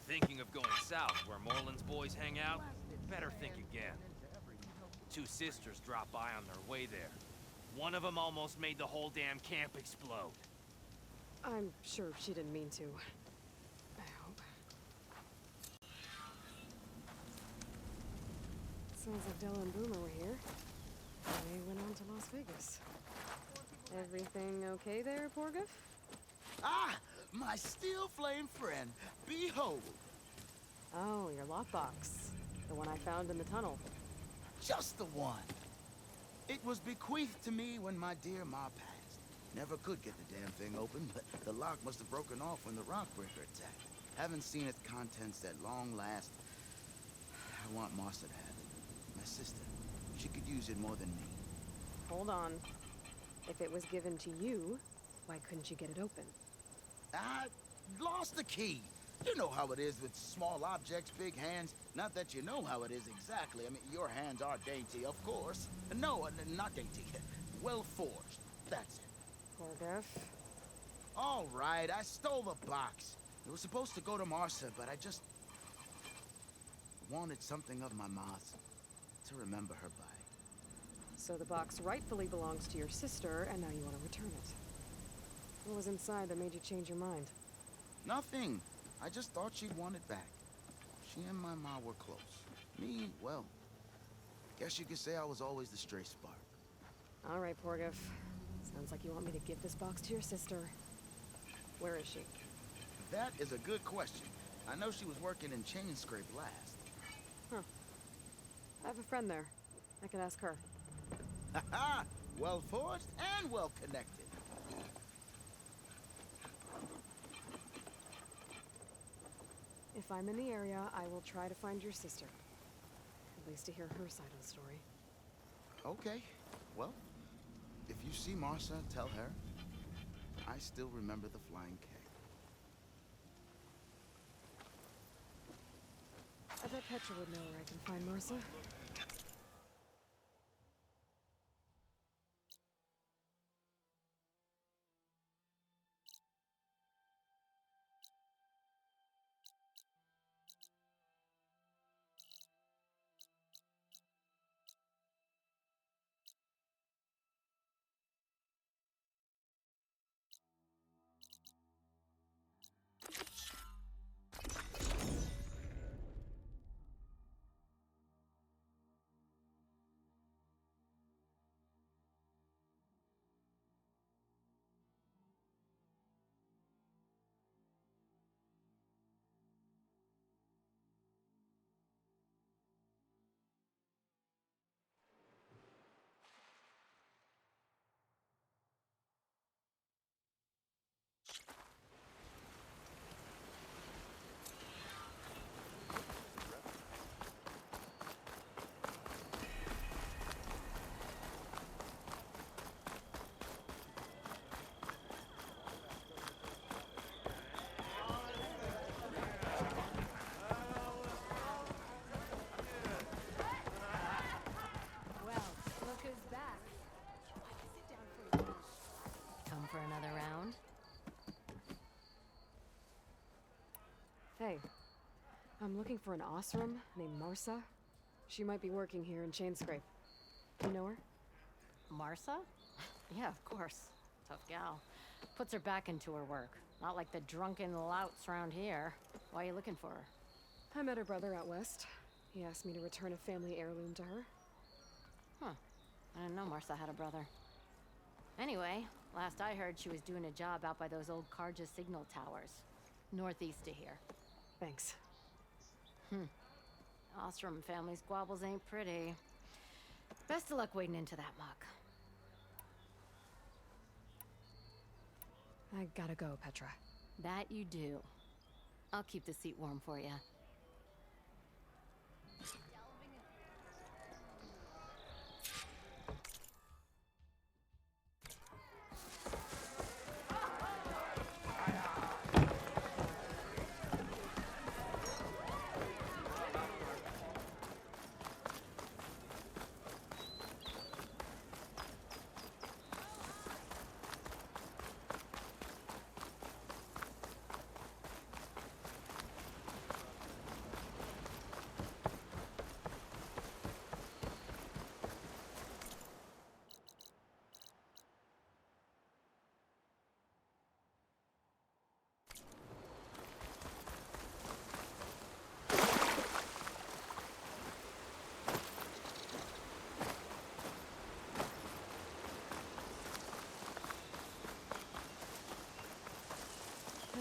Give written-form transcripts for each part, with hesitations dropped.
thinking of going south where Moreland's boys hang out, better think again. Two sisters dropped by on their way there. One of them almost made the whole damn camp explode. I'm sure she didn't mean to. I hope. Sounds like Della and Boomer were here. They went on to Las Vegas. Everything okay there, Porgif? Ah! My steel flame friend, behold! Oh, your lockbox. The one I found in the tunnel. Just the one. It was bequeathed to me when my dear ma passed. Never could get the damn thing open, but the lock must have broken off when the rockbreaker attacked. Haven't seen its contents at long last. I want Martha to have it. My sister. She could use it more than me. Hold on. If it was given to you, why couldn't you get it open? I lost the key. You know how it is with small objects, big hands. Not that you know how it is exactly. I mean, your hands are dainty, of course. No, not dainty. Well forged. That's it. Porgif. All right, I stole the box. It was supposed to go to Martha, but I just wanted something of my ma's to remember her by. So the box rightfully belongs to your sister, and now you want to return it. What was inside that made you change your mind? Nothing. I just thought she'd want it back. She and my ma were close. Me, well, guess you could say I was always the stray spark. All right, Porgif. Sounds like you want me to give this box to your sister. Where is she? That is a good question. I know she was working in chain scrape last. Huh. I have a friend there. I could ask her. Ha-ha! Well forged and well connected. If I'm in the area, I will try to find your sister. At least to hear her side of the story. Okay. Well, if you see Martha, tell her I still remember the flying keg. I bet Petra would know where I can find Martha. Come for another round? Hey, I'm looking for an Osram named Martha. She might be working here in Chainscrape. You know her? Martha? Yeah, of course. Tough gal. Puts her back into her work. Not like the drunken louts around here. Why are you looking for her? I met her brother out west. He asked me to return a family heirloom to her. Huh. I didn't know Martha had a brother. Anyway, last I heard she was doing a job out by those old Karja signal towers. Northeast of here. Thanks. Ostrom family squabbles ain't pretty. Best of luck wading into that muck. I gotta go, Petra. That you do. I'll keep the seat warm for you.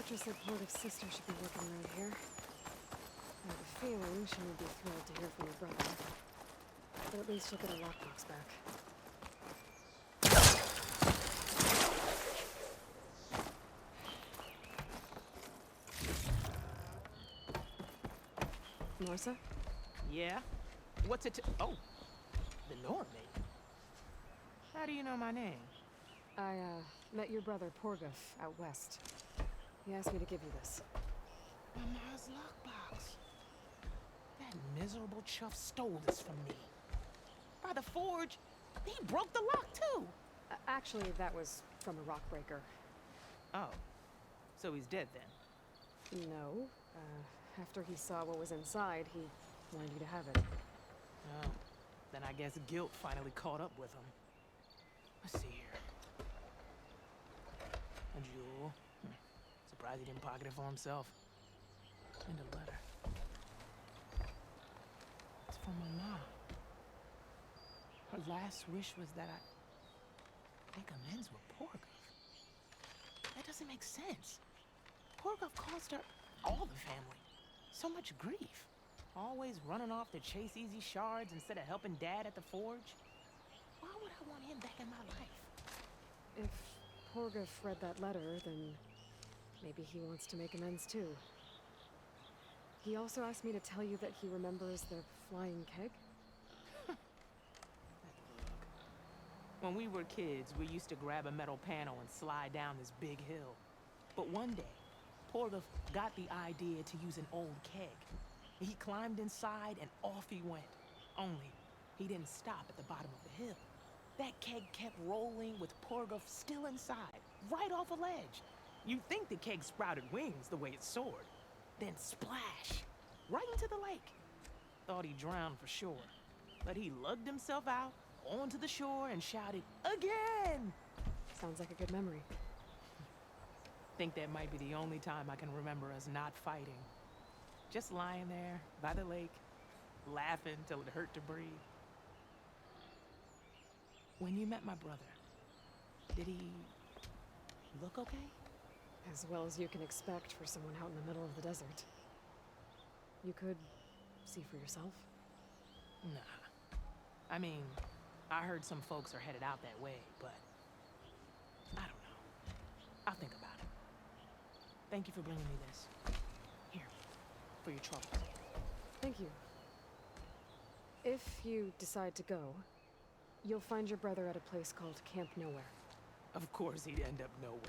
Petra said Portia's sister should be working around here. I have a feeling she would be thrilled to hear from her brother. But at least she'll get her lockbox back. Marsa? Yeah? What's it to— Oh, the Norman. How do you know my name? I, met your brother Porguf out west. He asked me to give you this. Mama's lockbox. That miserable chuff stole this from me. By the forge, he broke the lock too. Actually, that was from a rock breaker. Oh, so he's dead then? No. After he saw what was inside, he wanted you to have it. Oh, then I guess guilt finally caught up with him. Let's see here. A jewel. Surprised he didn't pocket it for himself. And a letter. It's from my mom. Her last wish was that I make amends with Porguf. That doesn't make sense. Porguf caused her, all the family, so much grief. Always running off to chase easy shards instead of helping Dad at the forge. Why would I want him back in my life? If Porguf read that letter, then maybe he wants to make amends too. He also asked me to tell you that he remembers the flying keg. When we were kids, we used to grab a metal panel and slide down this big hill. But one day, Porguf got the idea to use an old keg. He climbed inside and off he went. Only, he didn't stop at the bottom of the hill. That keg kept rolling with Porguf still inside, right off a ledge. You'd think the keg sprouted wings the way it soared. Then splash, right into the lake. Thought he drowned for sure. But he lugged himself out onto the shore and shouted, "Again!" Sounds like a good memory. Think that might be the only time I can remember us not fighting. Just lying there by the lake, laughing till it hurt to breathe. When you met my brother, did he look okay? As well as you can expect for someone out in the middle of the desert. You could see for yourself. Nah. I mean, I heard some folks are headed out that way, but I don't know. I'll think about it. Thank you for bringing me this. Here, for your troubles. Thank you. If you decide to go, you'll find your brother at a place called Camp Nowhere. Of course he'd end up nowhere.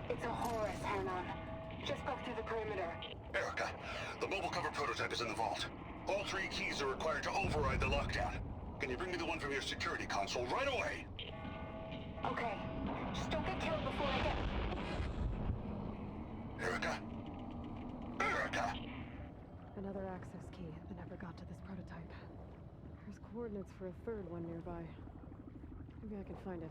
It's a Horus, Herman. Just broke through the perimeter. Erica, The mobile cover prototype is in the vault. All 3 keys are required to override the lockdown. Can you bring me the one from your security console right away? Okay. Just don't get killed before I get... Erica? Erica! Another access key that never got to this prototype. There's coordinates for a third one nearby. Maybe I can find it.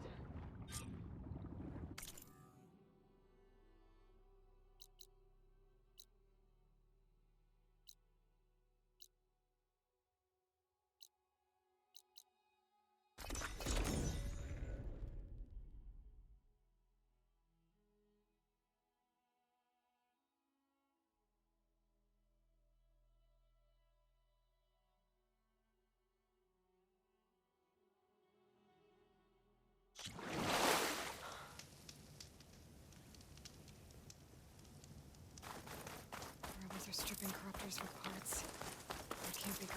Rebels are stripping corruptors with parts. That can't be good.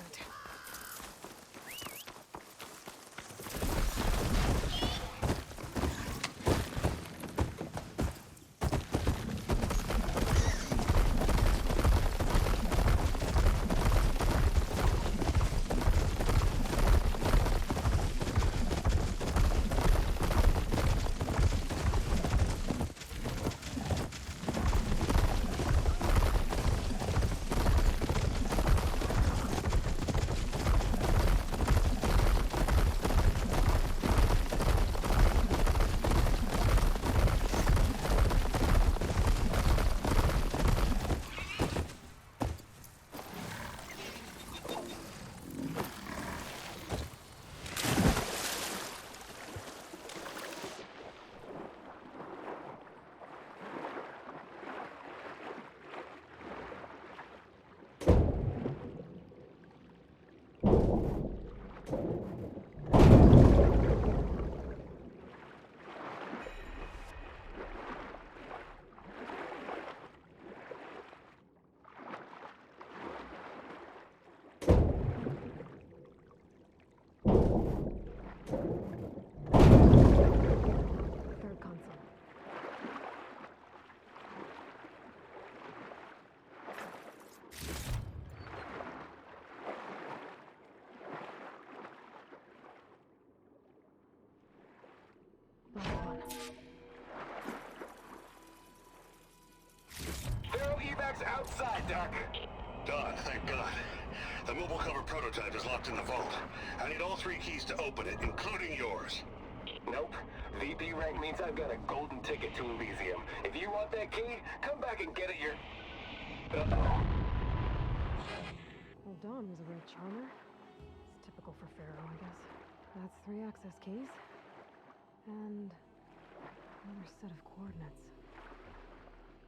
Third console. Last one. Feral evacs outside, Doc. Done, thank God. The mobile cover prototype is locked in the vault. I need all 3 keys to open it, including yours. Nope. VP rank means I've got a golden ticket to Elysium. If you want that key, come back and get it Well, Dawn was a real charmer. It's typical for Pharaoh, I guess. That's 3 access keys. And another set of coordinates.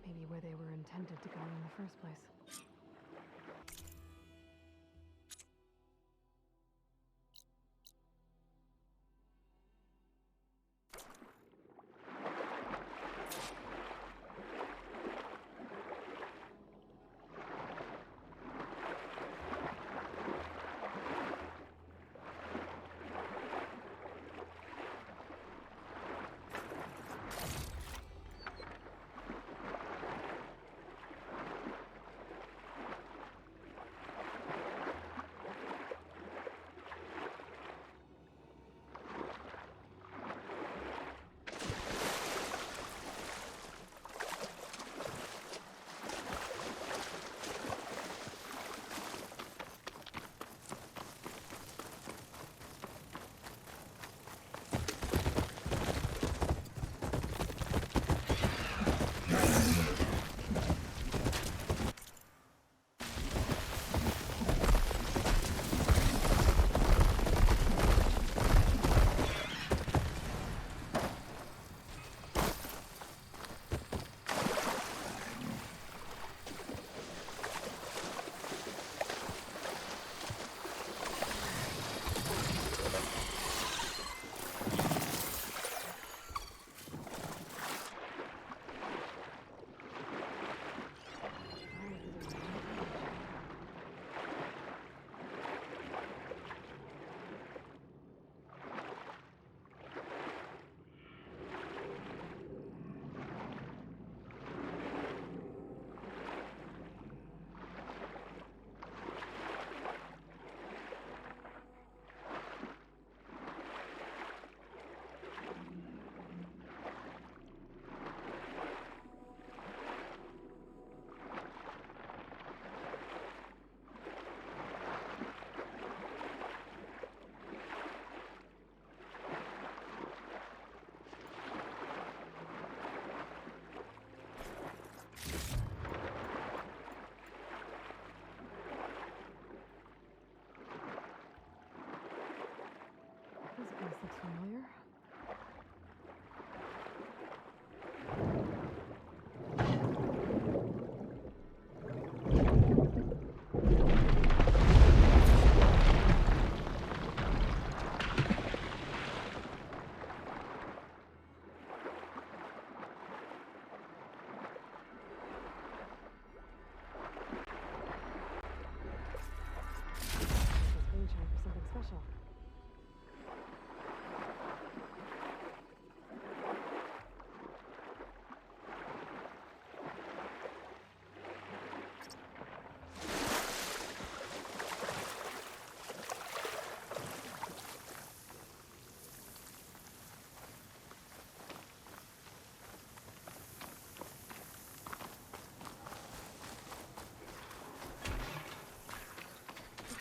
Maybe where they were intended to go in the first place.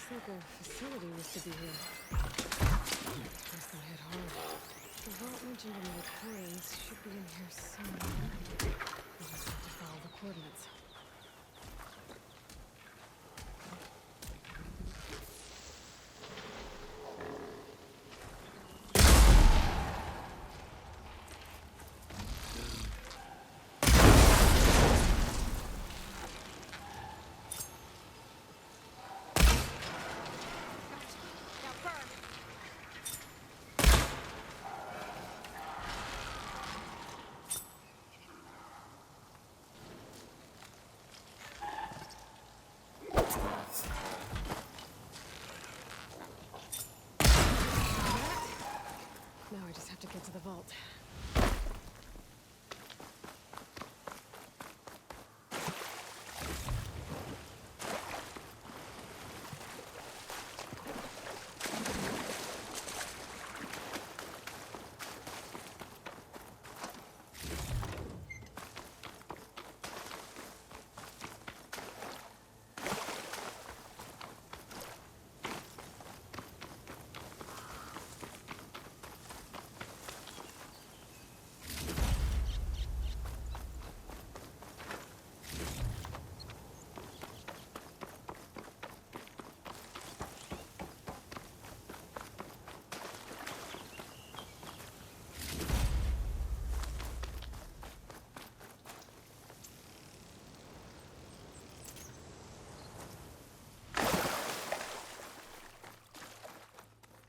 Looks like a facility used to be here. Guess that hit hard. The vault mentioned in the recordings should be in here somewhere. We just have to follow the coordinates. Now I just have to get to the vault.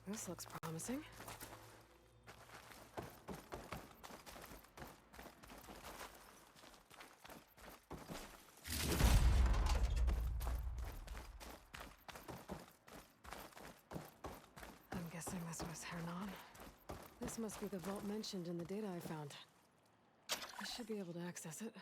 This looks promising. I'm guessing this was Hernon. This must be the vault mentioned in the data I found. I should be able to access it.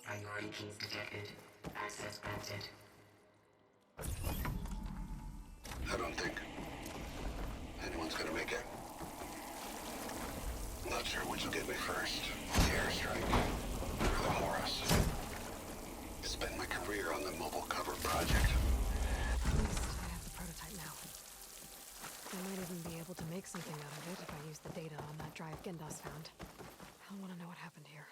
Priority keys detected. Access granted. I don't think anyone's gonna make it. Not sure which will get me first. The airstrike or the Horus. Spent my career on the mobile cover project. At least I have the prototype now. I might even be able to make something out of it if I use the data on that drive Gendas found. I'll want to know what happened here.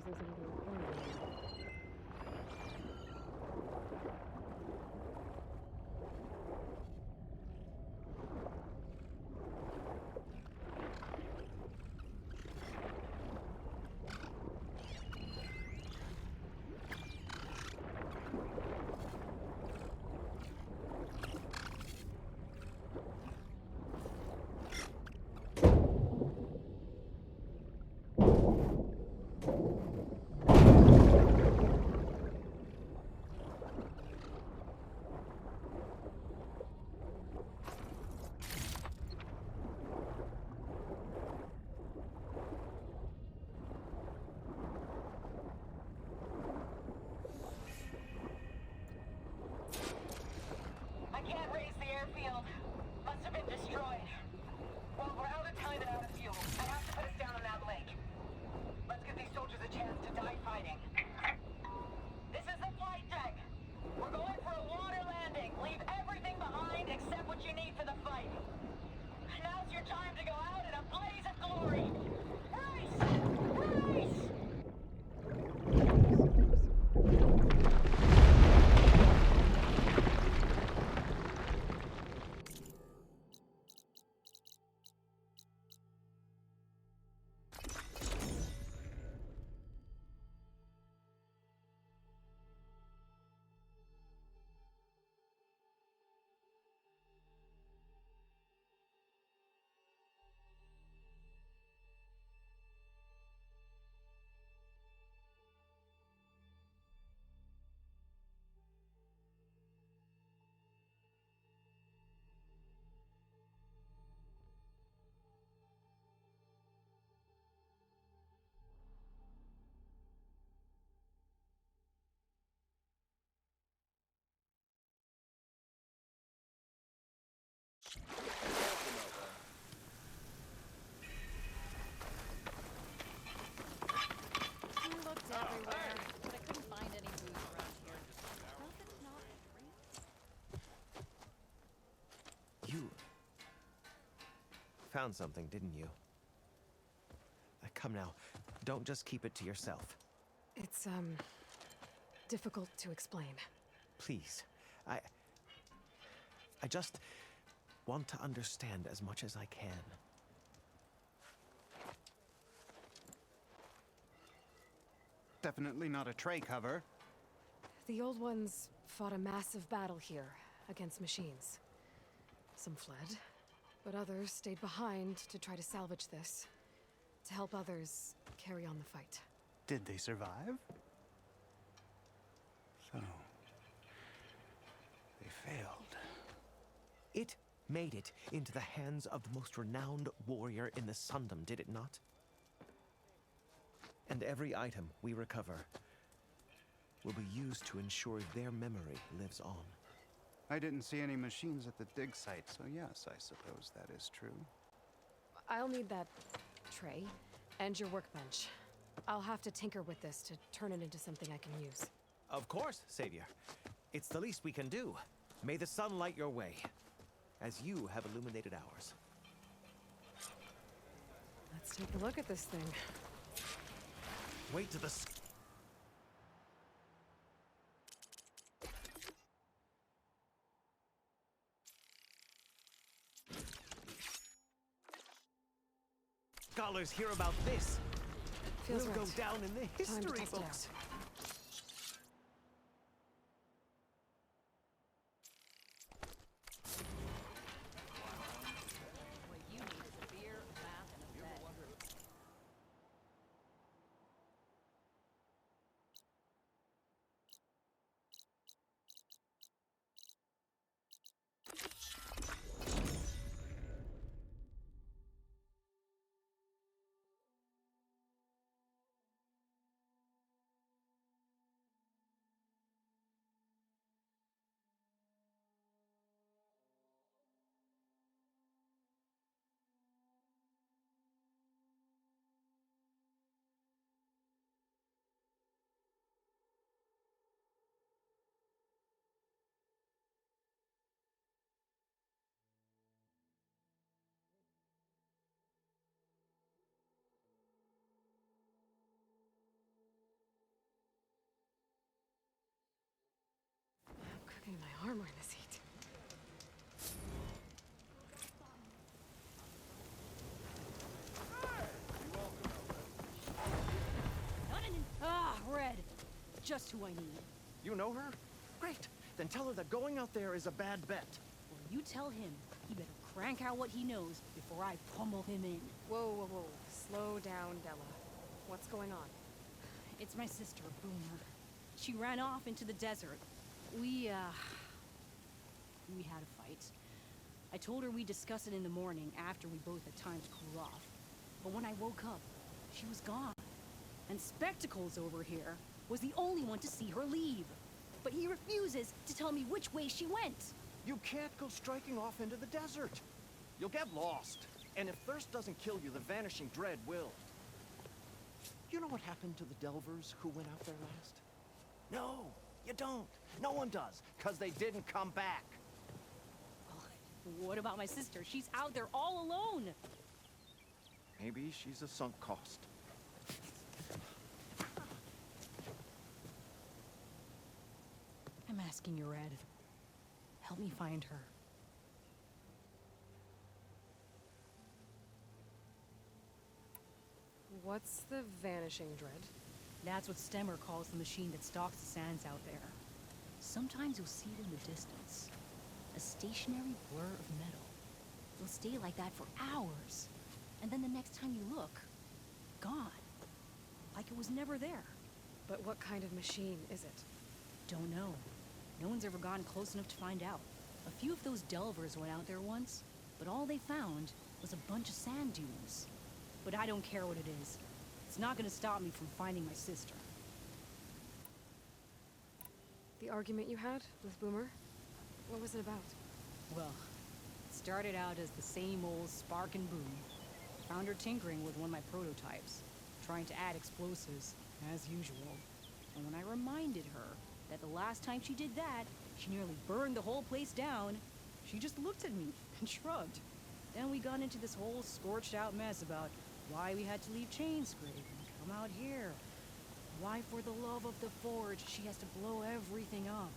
isn't something important. I can't raise the airfield. Must have been destroyed. Well, we're out of time and out of fuel. I have to put us down on that lake. Let's give these soldiers a chance to die fighting. This is the flight deck. We're going for a water landing. Leave everything behind except what you need for the fight. Now's your time to go out in a blaze of glory. Race! Race! We looked everywhere, but I couldn't find any booze around here. Well, if it's not free. You found something, didn't you? Come now, don't just keep it to yourself. It's, difficult to explain. Please, I just want to understand as much as I can. Definitely not a tray cover. The old ones fought a massive battle here against machines. Some fled, but others stayed behind to try to salvage this, to help others carry on the fight. Did they survive? So, they failed. It made it into the hands of the most renowned warrior in the Sundom, did it not? And every item we recover will be used to ensure their memory lives on. I didn't see any machines at the dig site, so yes, I suppose that is true. I'll need that tray and your workbench. I'll have to tinker with this to turn it into something I can use. Of course, Savior. It's the least we can do. May the sun light your way, as you have illuminated ours. Let's take a look at this thing. Wait to the... Scholars hear about this. Feels We'll right. go down in the Time to history test it books. out. just who I need. You know her? Great. Then tell her that going out there is a bad bet. Well, you tell him he better crank out what he knows before I pummel him in. Whoa, whoa, whoa. Slow down, Della. What's going on? It's my sister, Boomer. She ran off into the desert. We had a fight. I told her we'd discuss it in the morning after we both had time to cool off. But when I woke up, she was gone. And Spectacles over here was the only one to see her leave. But he refuses to tell me which way she went. You can't go striking off into the desert. You'll get lost. And if thirst doesn't kill you, the vanishing dread will. You know what happened to the Delvers who went out there last? No, you don't. No one does, because they didn't come back. What about my sister? She's out there all alone. Maybe she's a sunk cost. I'm asking you, Red. Help me find her. What's the vanishing dread? That's what Stemmer calls the machine that stalks the sands out there. Sometimes you'll see it in the distance. A stationary blur of metal. It'll stay like that for hours. And then the next time you look, gone. Like it was never there. But what kind of machine is it? Don't know. No one's ever gotten close enough to find out. A few of those delvers went out there once, but all they found was a bunch of sand dunes. But I don't care what it is. It's not gonna stop me from finding my sister. The argument you had with Boomer? What was it about? Well, it started out as the same old spark and boom. Found her tinkering with one of my prototypes, trying to add explosives, as usual. And when I reminded her that the last time she did that, she nearly burned the whole place down, she just looked at me and shrugged. Then we got into this whole scorched out mess about why we had to leave Chainscrape and come out here. Why, for the love of the Forge, she has to blow everything up.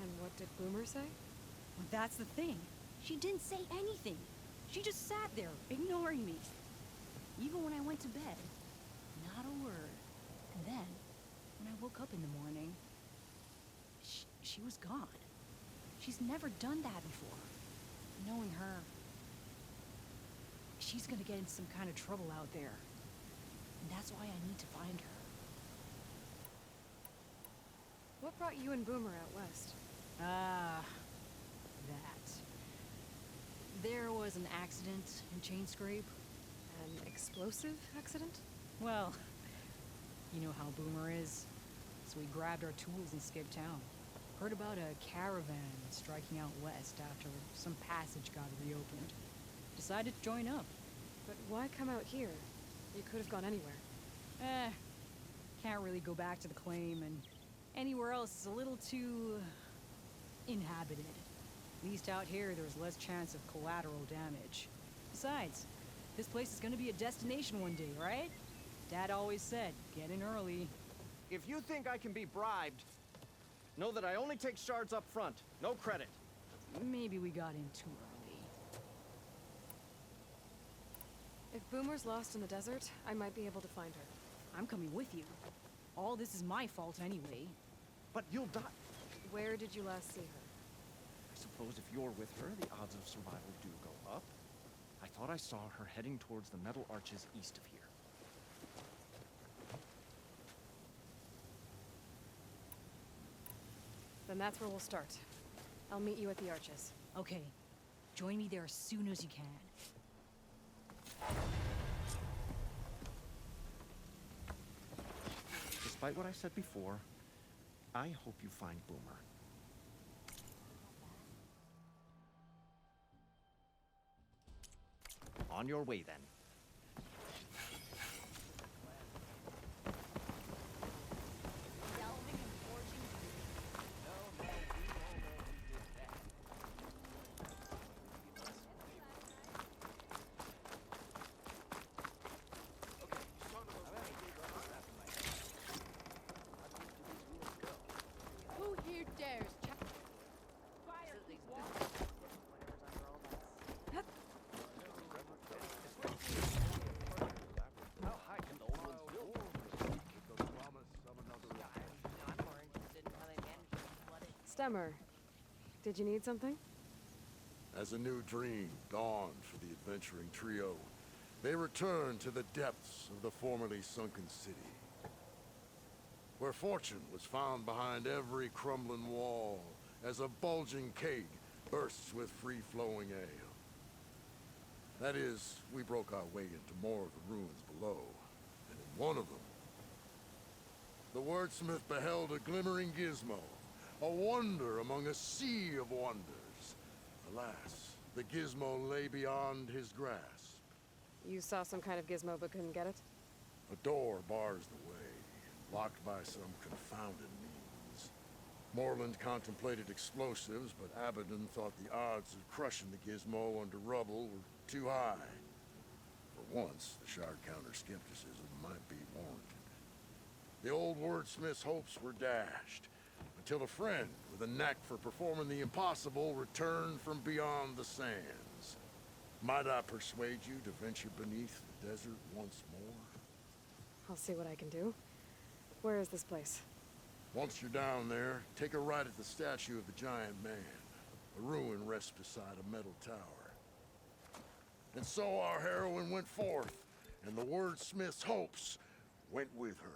And what did Boomer say? Well, that's the thing. She didn't say anything. She just sat there, ignoring me. Even when I went to bed, not a word. And then, when I woke up in the morning, she was gone. She's never done that before. Knowing her, she's gonna get in some kind of trouble out there. And that's why I need to find her. What brought you and Boomer out west? That. There was an accident in Chainscrape. An explosive accident? Well, you know how Boomer is. So we grabbed our tools and skipped town. Heard about a caravan striking out west after some passage got reopened. Decided to join up. But why come out here? You could have gone anywhere. Can't really go back to the claim, and anywhere else is a little too inhabited. At least out here, there's less chance of collateral damage. Besides, this place is gonna be a destination one day, right? Dad always said, get in early. If you think I can be bribed, know that I only take shards up front, no credit. Maybe we got in too early. If Boomer's lost in the desert, I might be able to find her. I'm coming with you. All this is my fault anyway. But you'll die. Where did you last see her? I suppose if you're with her, the odds of survival do go up. I thought I saw her heading towards the metal arches east of here. Then that's where we'll start. I'll meet you at the arches. Okay. Join me there as soon as you can. Despite what I said before, I hope you find Boomer. On your way, then. Who here dares Stemmer, did you need something? As a new dream dawned for the adventuring trio, they returned to the depths of the formerly sunken city, where fortune was found behind every crumbling wall as a bulging keg bursts with free-flowing ale. That is, we broke our way into more of the ruins below, and in one of them, the wordsmith beheld a glimmering gizmo, a wonder among a sea of wonders. Alas, the gizmo lay beyond his grasp. You saw some kind of gizmo but couldn't get it? A door bars the way, locked by some confounded means. Moreland contemplated explosives, but Abaddon thought the odds of crushing the gizmo under rubble were too high. For once, the shard counter skepticism might be warranted. The old wordsmith's hopes were dashed, until a friend with a knack for performing the impossible returned from beyond the sands. Might I persuade you to venture beneath the desert once more? I'll see what I can do. Where is this place? Once you're down there, take a right at the statue of the giant man. A ruin rests beside a metal tower. And so our heroine went forth, and the wordsmith's hopes went with her.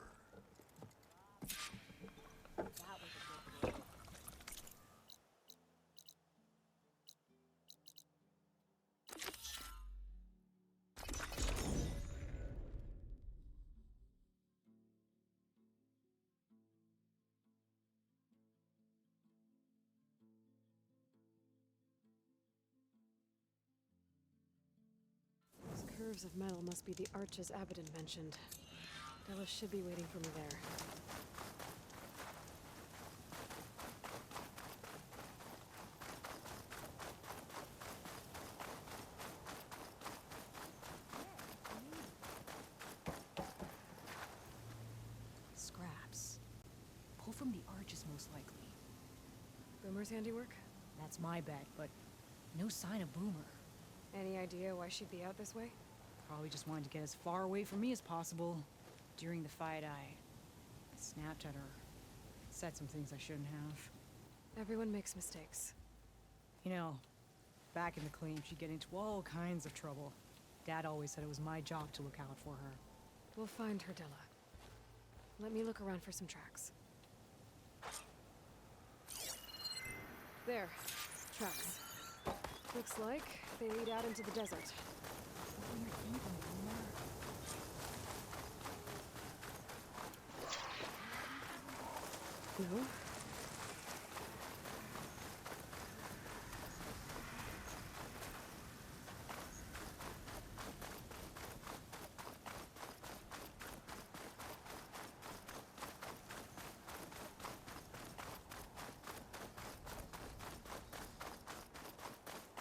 Those curves of metal must be the arches Abaddon mentioned. Della should be waiting for me there. Scraps. Pull from the arches, most likely. Boomer's handiwork? That's my bet, but no sign of Boomer. Any idea why she'd be out this way? Probably just wanted to get as far away from me as possible. During the fight, I snapped at her. Said some things I shouldn't have. Everyone makes mistakes. You know, back in the claim, she'd get into all kinds of trouble. Dad always said it was my job to look out for her. We'll find her, Della. Let me look around for some tracks. There. Tracks. Looks like they lead out into the desert. No?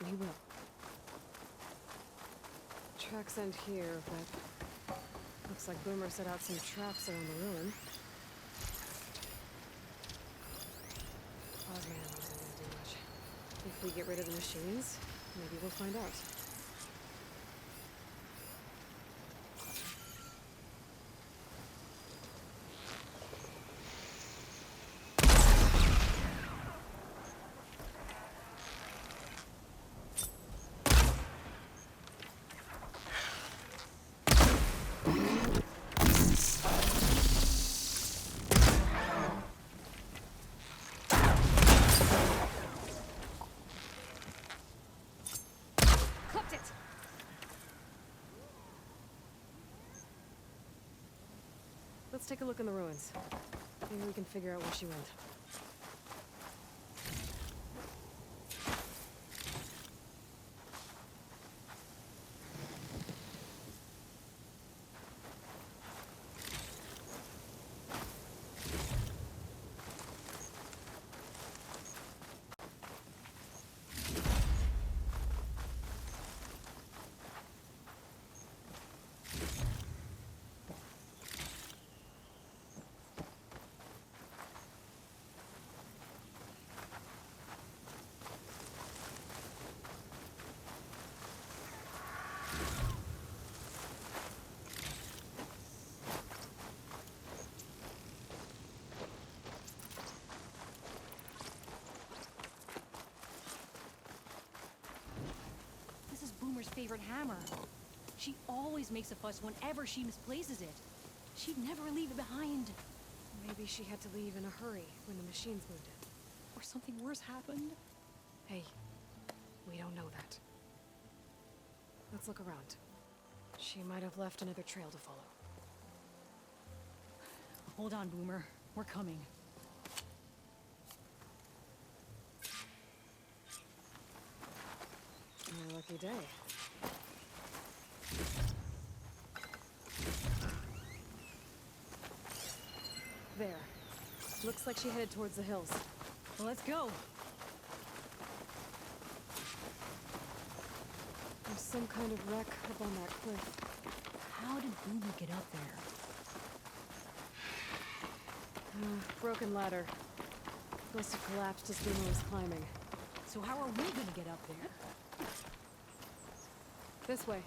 We will. Tracks end here, but looks like Boomer set out some traps around the ruin. Oh man, that isn't gonna do much. If we get rid of the machines, maybe we'll find out. Let's take a look in the ruins. Maybe we can figure out where she went. favorite hammer. She always makes a fuss whenever she misplaces it. She'd never leave it behind. Maybe she had to leave in a hurry when the machines moved in. Or something worse happened. Hey, we don't know that. Let's look around. She might have left another trail to follow. Hold on, Boomer. We're coming. My lucky day. There. Looks like she headed towards the hills. Well, let's go. There's some kind of wreck up on that cliff. How did Boomer get up there? Broken ladder. Must have collapsed as Boomer was climbing. So how are we gonna get up there? This way.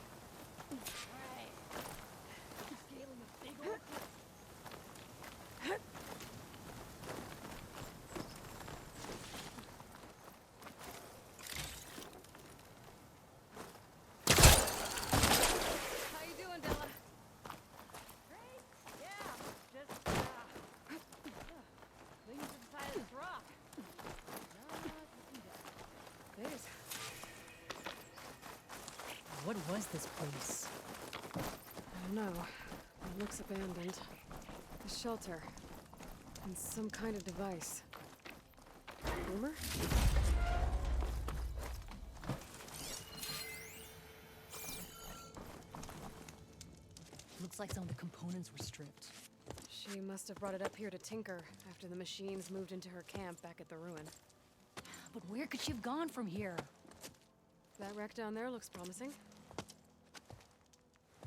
How you doing, Della? Great. Yeah. Just, leaning to the side of this rock. There's. What was this place? I don't know. It looks abandoned. A shelter. And some kind of device. Boomer? Looks like some of the components were stripped. She must have brought it up here to tinker after the machines moved into her camp back at the ruin. But where could she have gone from here? That wreck down there looks promising.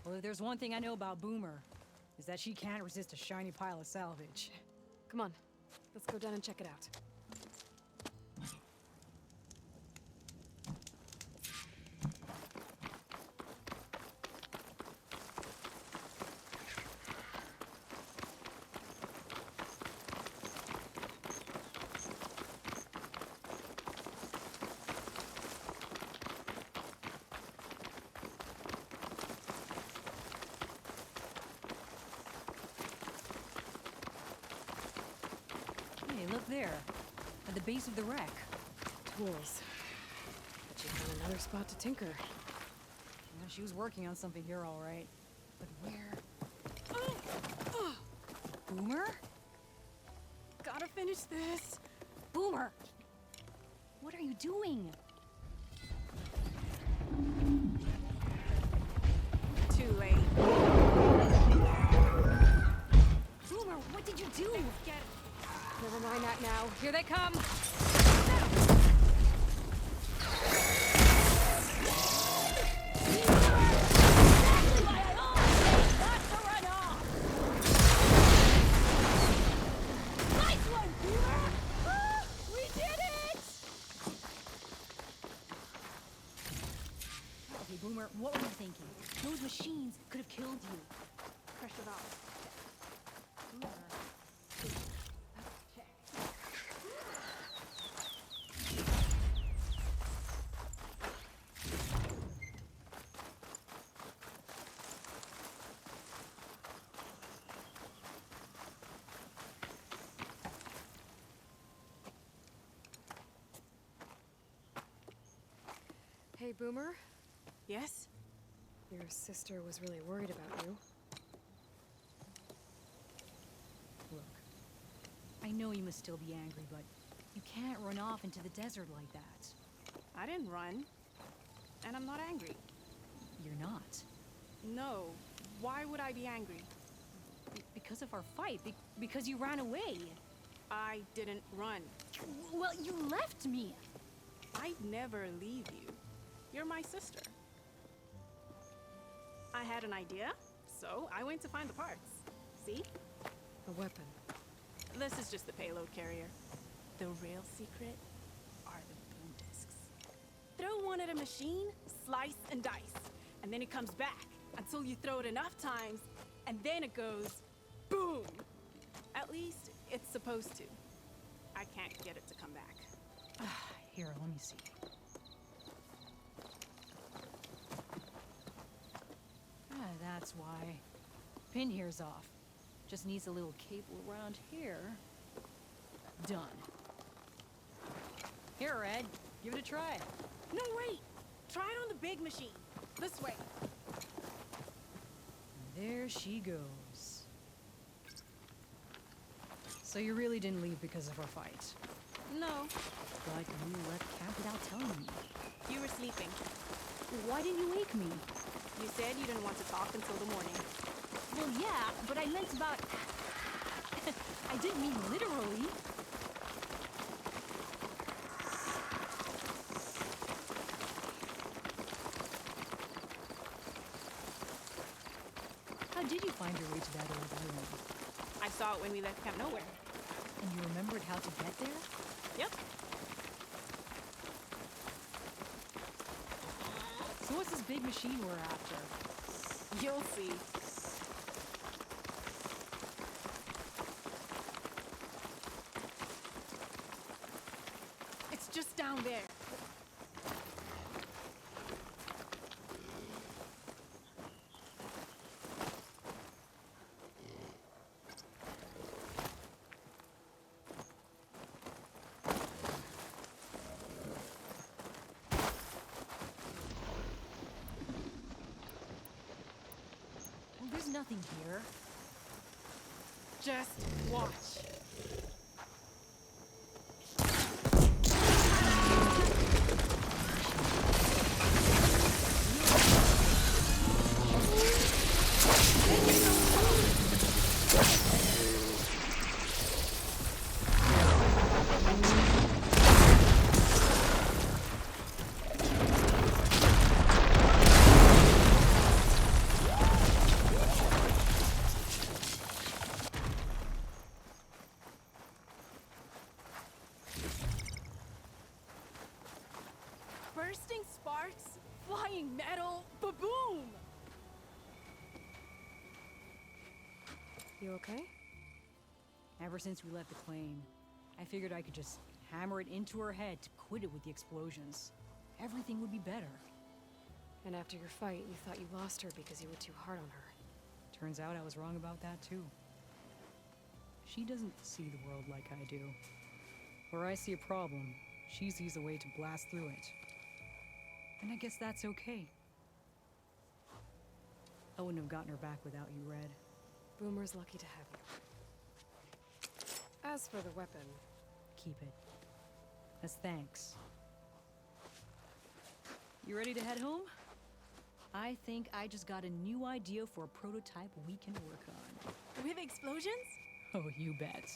Well, if there's one thing I know about Boomer, is that she can't resist a shiny pile of salvage. Come on, let's go down and check it out. Hey, look there. At the base of the wreck. Tools. But she found another spot to tinker. Yeah, she was working on something here, all right. But where? Boomer? Gotta finish this. Boomer! What are you doing? Too late. Boomer, what did you do? Get it. Never mind that now. Here they come. Okay, Boomer, what were you thinking? Those machines could have killed you. Pressure valve. Hey, Boomer. Yes? Your sister was really worried about you. Look, I know you must still be angry, but you can't run off into the desert like that. I didn't run. And I'm not angry. You're not. No. Why would I be angry? Because of our fight. Because you ran away. I didn't run. Well, you left me. I'd never leave you. You're my sister. I had an idea, so I went to find the parts. See? A weapon. This is just the payload carrier. The real secret are the boom discs. Throw one at a machine, slice and dice, and then it comes back until you throw it enough times, and then it goes boom. At least it's supposed to. I can't get it to come back. Here, let me see. pin here's off. Just needs a little cable around here. Done. Here, Red. Give it a try. No, wait! Try it on the big machine. This way. There she goes. So you really didn't leave because of our fight? No, But you left camp without telling me. you were sleeping. Why didn't you wake me? You said you didn't want to talk until the morning. Well, yeah, but I meant about... I didn't mean literally. How did you find your way to that old island? I saw it when we left Camp Nowhere. And you remembered how to get there? Yep. So what's this big machine we're after? You'll see. It's just down there. Well, there's nothing here. Just watch. Bursting sparks, flying metal, ba-boom! You okay? Ever since we left the claim, I figured I could just hammer it into her head to quit it with the explosions. Everything would be better. And after your fight, you thought you lost her because you were too hard on her. Turns out I was wrong about that too. She doesn't see the world like I do. Where I see a problem, she sees a way to blast through it. And I guess that's okay. I wouldn't have gotten her back without you, Red. Boomer's lucky to have you. As for the weapon... Keep it. As thanks. You ready to head home? I think I just got a new idea for a prototype we can work on. With explosions? Oh, you bet.